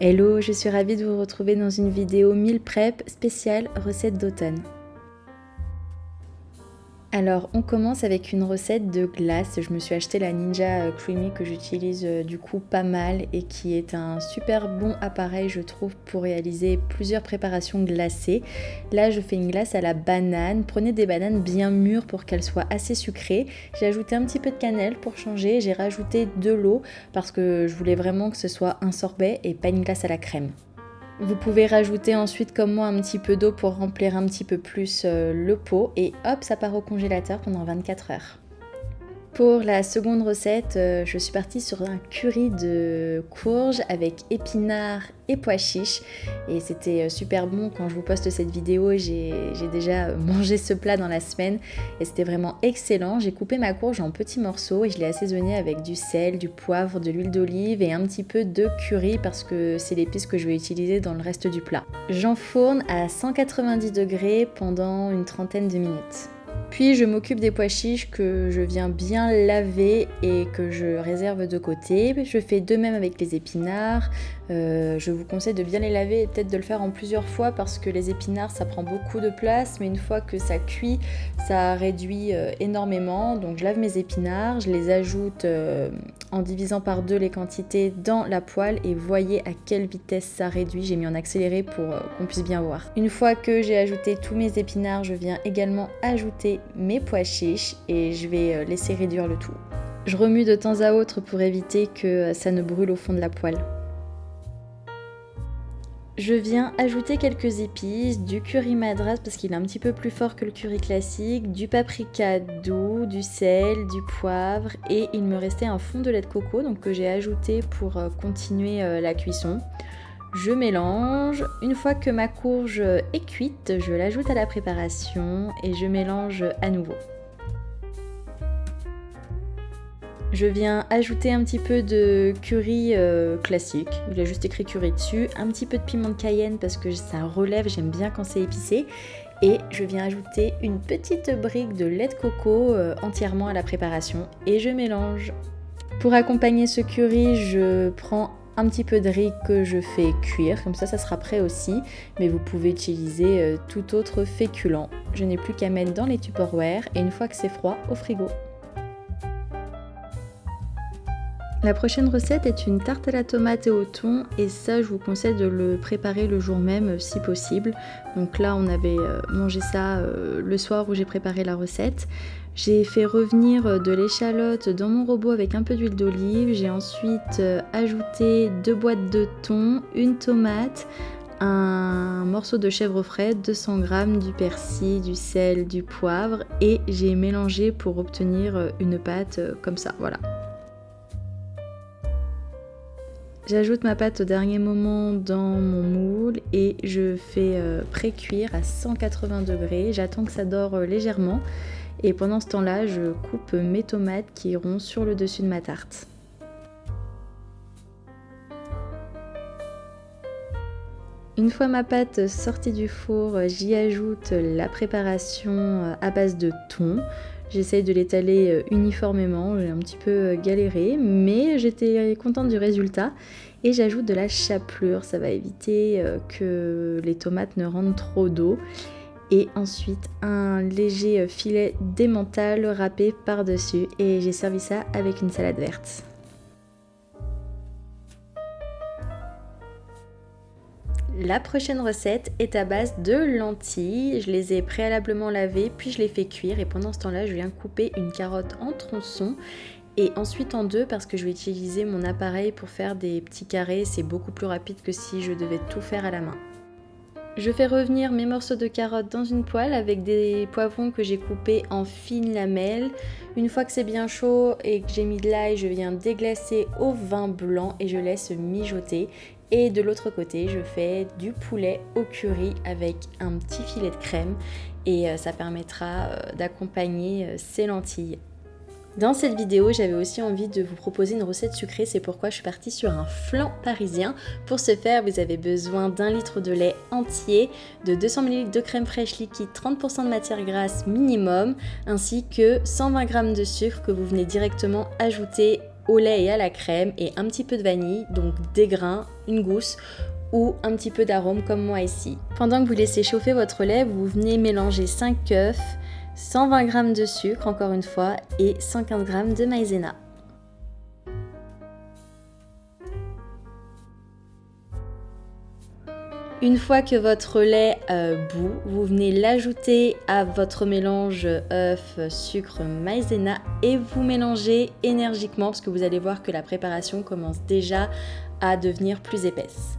Hello, je suis ravie de vous retrouver dans une vidéo meal prep spéciale recette d'automne. Alors on commence avec une recette de glace. Je me suis acheté la Ninja Creamy que j'utilise du coup pas mal et qui est un super bon appareil je trouve pour réaliser plusieurs préparations glacées. Là je fais une glace à la banane. Prenez des bananes bien mûres pour qu'elles soient assez sucrées. J'ai ajouté un petit peu de cannelle pour changer. J'ai rajouté de l'eau parce que je voulais vraiment que ce soit un sorbet et pas une glace à la crème. Vous pouvez rajouter ensuite comme moi un petit peu d'eau pour remplir un petit peu plus le pot et hop, ça part au congélateur pendant 24 heures. Pour la seconde recette, je suis partie sur un curry de courges avec épinards et pois chiches et c'était super bon. Quand je vous poste cette vidéo, j'ai déjà mangé ce plat dans la semaine et c'était vraiment excellent. J'ai coupé ma courge en petits morceaux et je l'ai assaisonnée avec du sel, du poivre, de l'huile d'olive et un petit peu de curry parce que c'est l'épice que je vais utiliser dans le reste du plat. J'enfourne à 190 degrés pendant une trentaine de minutes. Puis je m'occupe des pois chiches que je viens bien laver et que je réserve de côté. Je fais de même avec les épinards. Je vous conseille de bien les laver et peut-être de le faire en plusieurs fois parce que les épinards ça prend beaucoup de place, mais une fois que ça cuit, ça réduit énormément. Donc je lave mes épinards, je les ajoute en divisant par 2 les quantités dans la poêle et voyez à quelle vitesse ça réduit. J'ai mis en accéléré pour qu'on puisse bien voir. Une fois que j'ai ajouté tous mes épinards, je viens également ajouter mes pois chiches et je vais laisser réduire le tout. Je remue de temps à autre pour éviter que ça ne brûle au fond de la poêle. Je viens ajouter quelques épices, du curry madras parce qu'il est un petit peu plus fort que le curry classique, du paprika doux, du sel, du poivre et il me restait un fond de lait de coco donc que j'ai ajouté pour continuer la cuisson. Je mélange. Une fois que ma courge est cuite, je l'ajoute à la préparation et je mélange à nouveau. Je viens ajouter un petit peu de curry classique, il a juste écrit curry dessus, un petit peu de piment de Cayenne parce que ça relève, j'aime bien quand c'est épicé. Et je viens ajouter une petite brique de lait de coco entièrement à la préparation et je mélange. Pour accompagner ce curry, je prends un petit peu de riz que je fais cuire, comme ça sera prêt aussi, mais vous pouvez utiliser tout autre féculent. Je n'ai plus qu'à mettre dans les Tupperware et une fois que c'est froid, au frigo. La prochaine recette est une tarte à la tomate et au thon et ça je vous conseille de le préparer le jour même si possible. Donc là on avait mangé ça le soir où j'ai préparé la recette. J'ai fait revenir de l'échalote dans mon robot avec un peu d'huile d'olive. J'ai ensuite ajouté 2 boîtes de thon, une tomate, un morceau de chèvre frais, 200 g, du persil, du sel, du poivre et j'ai mélangé pour obtenir une pâte comme ça, voilà. J'ajoute ma pâte au dernier moment dans mon moule et je fais pré-cuire à 180 degrés. J'attends que ça dore légèrement et pendant ce temps-là, je coupe mes tomates qui iront sur le dessus de ma tarte. Une fois ma pâte sortie du four, j'y ajoute la préparation à base de thon. J'essaye de l'étaler uniformément, j'ai un petit peu galéré, mais j'étais contente du résultat. Et j'ajoute de la chapelure, ça va éviter que les tomates ne rendent trop d'eau. Et ensuite un léger filet d'emmental râpé par-dessus et j'ai servi ça avec une salade verte. La prochaine recette est à base de lentilles. Je les ai préalablement lavées, puis je les fais cuire et pendant ce temps-là, je viens couper une carotte en tronçons et ensuite en deux parce que je vais utiliser mon appareil pour faire des petits carrés. C'est beaucoup plus rapide que si je devais tout faire à la main. Je fais revenir mes morceaux de carottes dans une poêle avec des poivrons que j'ai coupés en fines lamelles. Une fois que c'est bien chaud et que j'ai mis de l'ail, je viens déglacer au vin blanc et je laisse mijoter. Et de l'autre côté, je fais du poulet au curry avec un petit filet de crème et ça permettra d'accompagner ces lentilles. Dans cette vidéo, j'avais aussi envie de vous proposer une recette sucrée, c'est pourquoi je suis partie sur un flan parisien. Pour ce faire, vous avez besoin d'1 litre de lait entier, de 200 ml de crème fraîche liquide, 30% de matière grasse minimum, ainsi que 120 g de sucre que vous venez directement ajouter au lait et à la crème et un petit peu de vanille, donc des grains, une gousse ou un petit peu d'arôme comme moi ici. Pendant que vous laissez chauffer votre lait, vous venez mélanger 5 œufs, 120 g de sucre encore une fois et 115 g de maïzena. Une fois que votre lait bout, vous venez l'ajouter à votre mélange œuf, sucre, maïzena et vous mélangez énergiquement parce que vous allez voir que la préparation commence déjà à devenir plus épaisse.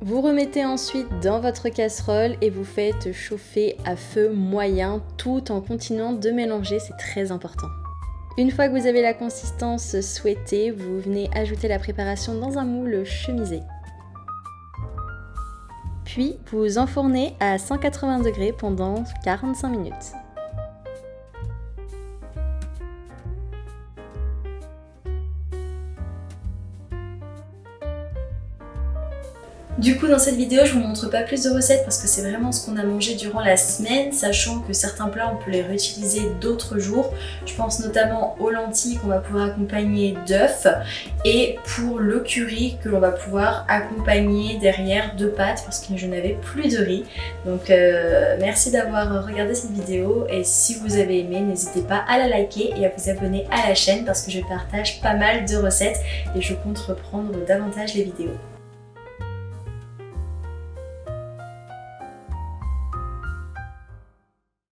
Vous remettez ensuite dans votre casserole et vous faites chauffer à feu moyen tout en continuant de mélanger, c'est très important. Une fois que vous avez la consistance souhaitée, vous venez ajouter la préparation dans un moule chemisé. Puis vous enfournez à 180 degrés pendant 45 minutes. Du coup, dans cette vidéo, je vous montre pas plus de recettes parce que c'est vraiment ce qu'on a mangé durant la semaine, sachant que certains plats, on peut les réutiliser d'autres jours. Je pense notamment aux lentilles qu'on va pouvoir accompagner d'œufs et pour le curry que l'on va pouvoir accompagner derrière de pâtes parce que je n'avais plus de riz. Donc merci d'avoir regardé cette vidéo et si vous avez aimé, n'hésitez pas à la liker et à vous abonner à la chaîne parce que je partage pas mal de recettes et je compte reprendre davantage les vidéos.